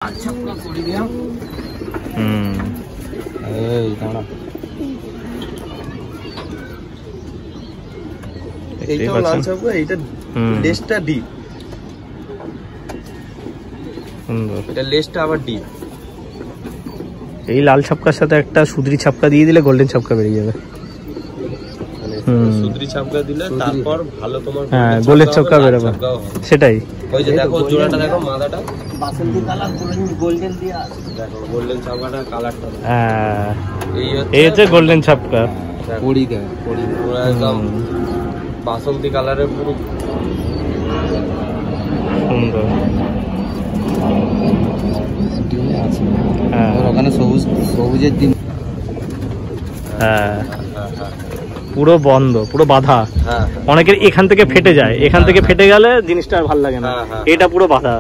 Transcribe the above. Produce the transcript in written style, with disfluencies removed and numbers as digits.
अच्छा पूरा कोड़ी दिया। এইটাও লাল ছাপকা, এইটা লেসটা ডিপ, সুন্দর। এটা লেসটা আবার ডিপ। এই লাল ছাপকার সাথে একটা সুদরি ছাপকা দিয়ে দিলে গোল্ডেন ছাপকা বেরিয়ে যাবে। সুদরি ছাপকা দিলে তারপর ভালো তোমার গোল্ডেন ছাপকা বেরোবে। সেটাই। ওই যে দেখো জোড়াটা, দেখো মাদাটা বাসন্তী কালার গোল্ডেন দিয়া, দেখো গোল্ডেন ছাপকাটা কালারটা। হ্যাঁ, এই হচ্ছে গোল্ডেন ছাপকা। পড়ি দেয়, পড়ি পুরো একদম বাসন্তী কালারের, পুরো সুন্দর। ওখানে সবুজ, সবুজের দিন। হ্যাঁ, পুরো বন্ধ, পুরো বাধা। অনেকের এখান থেকে ফেটে যায়, এখান থেকে ফেটে গেলে জিনিসটা আর ভালো লাগে না। এটা পুরো বাধা।